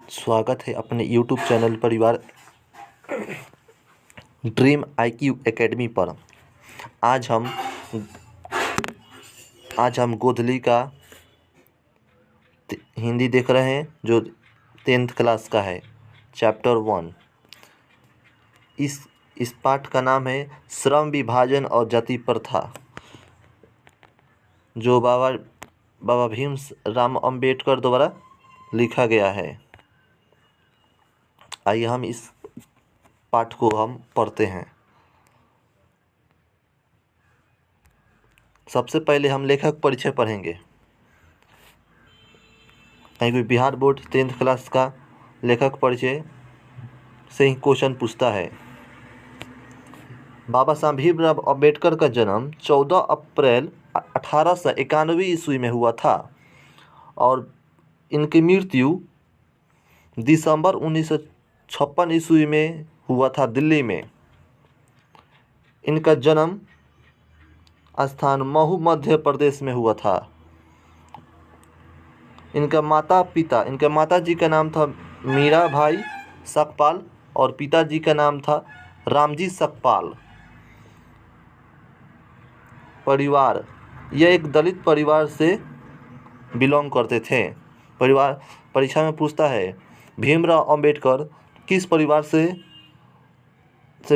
स्वागत है अपने यूट्यूब चैनल परिवार ड्रीम आईक्यू एकेडमी पर। आज हम गोधली का हिंदी देख रहे हैं जो 10th क्लास का है, चैप्टर 1। इस पाठ का नाम है श्रम विभाजन और जाति प्रथा, जो बाबा भीम राव अम्बेडकर द्वारा लिखा गया है। आइए हम इस पाठ को हम पढ़ते हैं। सबसे पहले हम लेखक परिचय पढ़ेंगे। कहीं बिहार बोर्ड 10th क्लास का लेखक परिचय से ही क्वेश्चन पूछता है। बाबा साहब भीमराव अम्बेडकर का जन्म 14 अप्रैल 1891 ईस्वी में हुआ था और इनकी मृत्यु दिसंबर 1956 ईस्वी में हुआ था, दिल्ली में। इनका जन्म स्थान महू मध्य प्रदेश में हुआ था। इनका माता जी का नाम था मीराबाई सकपाल और पिताजी का नाम था रामजी सकपाल। परिवार, यह एक दलित परिवार से बिलोंग करते थे। परिवार परीक्षा में पूछता है भीमराव अम्बेडकर किस परिवार से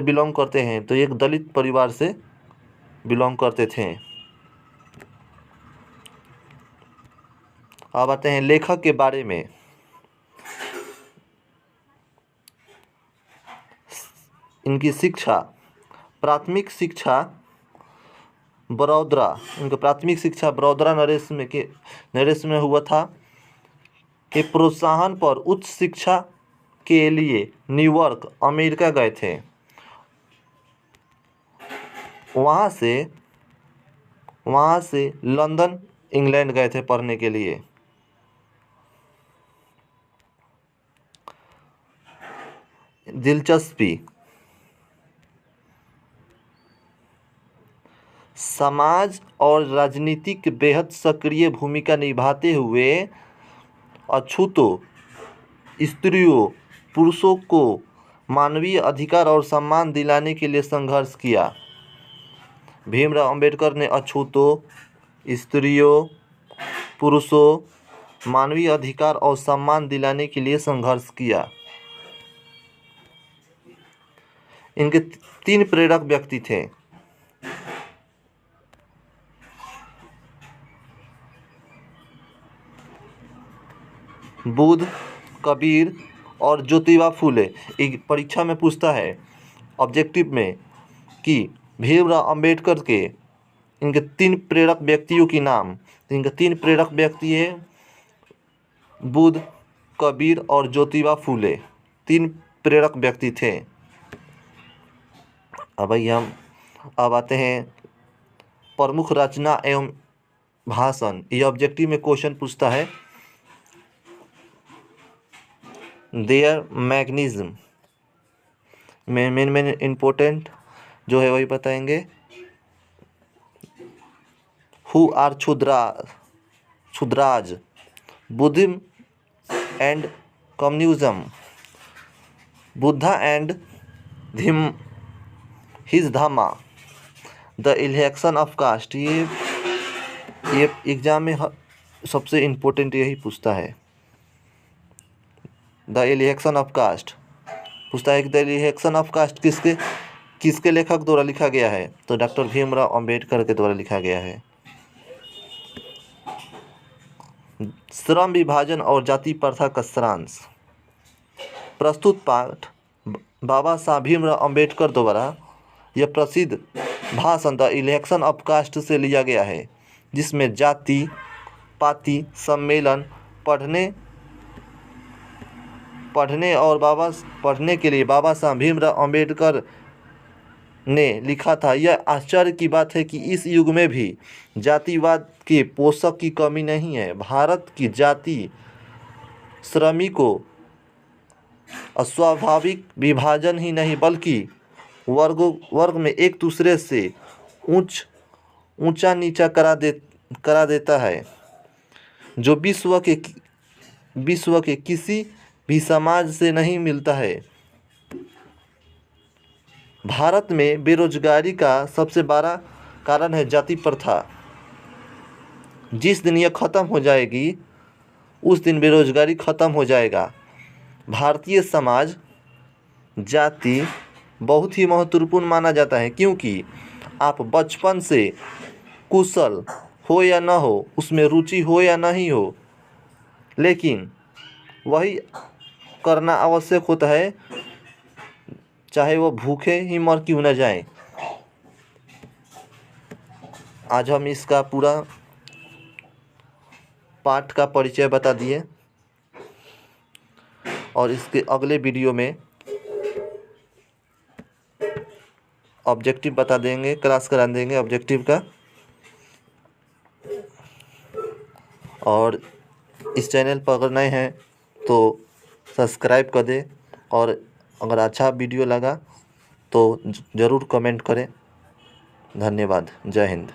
बिलोंग करते हैं, तो एक दलित परिवार से बिलोंग करते थे। अब आते हैं लेखक के बारे में। इनकी शिक्षा, प्राथमिक शिक्षा बड़ौदा, इनका प्राथमिक शिक्षा बड़ौदा नरेश में हुआ था। के प्रोत्साहन पर उच्च शिक्षा के लिए न्यूयॉर्क अमेरिका गए थे। वहाँ से लंदन इंग्लैंड गए थे पढ़ने के लिए। दिलचस्पी, समाज और राजनीतिक बेहद सक्रिय भूमिका निभाते हुए अछूतों, स्त्रियों, पुरुषों को मानवीय अधिकार और सम्मान दिलाने के लिए संघर्ष किया। भीमराव अम्बेडकर ने अछूतों, स्त्रियों, पुरुषों, मानवीय अधिकार और सम्मान दिलाने के लिए संघर्ष किया। इनके 3 प्रेरक व्यक्ति थे। बुद्ध, कबीर और ज्योतिबा फूले। एक परीक्षा में पूछता है ऑब्जेक्टिव में कि भीमराव अम्बेडकर के इनके 3 प्रेरक व्यक्तियों की नाम। इनके 3 प्रेरक व्यक्ति हैं बुद्ध, कबीर और ज्योतिबा फूले। 3 प्रेरक व्यक्ति थे। अब आते हैं प्रमुख रचना एवं भाषण। ये ऑब्जेक्टिव में क्वेश्चन पूछता है। देयर मैग्नीज्म मेन इम्पोर्टेंट जो है वही बताएंगे। Who are Shudras, Buddhism and communism, Buddha and his Dhamma, the election of caste. ये एग्जाम में सबसे इम्पोर्टेंट यही पूछता है। द इलेक्शन ऑफ कास्ट पूछता है कि द इलेक्शन ऑफ कास्ट किसके लेखक द्वारा लिखा गया है, तो डॉक्टर भीमराव अम्बेडकर के द्वारा लिखा गया है। श्रम विभाजन और जाति प्रथा का सारांश। प्रस्तुत पाठ बाबा साहब भीमराव अम्बेडकर द्वारा यह प्रसिद्ध भाषण द इलेक्शन ऑफ कास्ट से लिया गया है, जिसमें जाति पाति सम्मेलन पढ़ने के लिए बाबा साहब भीमराव अम्बेडकर ने लिखा था। यह आश्चर्य की बात है कि इस युग में भी जातिवाद के पोषक की कमी नहीं है। भारत की जाति श्रमिकों अस्वाभाविक विभाजन ही नहीं बल्कि वर्ग में एक दूसरे से ऊंचा नीचा करा देता है, जो विश्व के किसी भी समाज से नहीं मिलता है। भारत में बेरोजगारी का सबसे बड़ा कारण है जाति प्रथा। जिस दिन यह खत्म हो जाएगी उस दिन बेरोजगारी खत्म हो जाएगा। भारतीय समाज जाति बहुत ही महत्वपूर्ण माना जाता है, क्योंकि आप बचपन से कुशल हो या न हो, उसमें रुचि हो या नहीं हो, लेकिन वही करना आवश्यक होता है, चाहे वो भूखे ही मर क्यों न जाएं। आज हम इसका पूरा पाठ का परिचय बता दिए और इसके अगले वीडियो में ऑब्जेक्टिव बता देंगे, क्लास करा देंगे ऑब्जेक्टिव का। और इस चैनल पर अगर नए हैं तो सब्सक्राइब कर दें, और अगर अच्छा वीडियो लगा तो ज़रूर कमेंट करें। धन्यवाद। जय हिंद।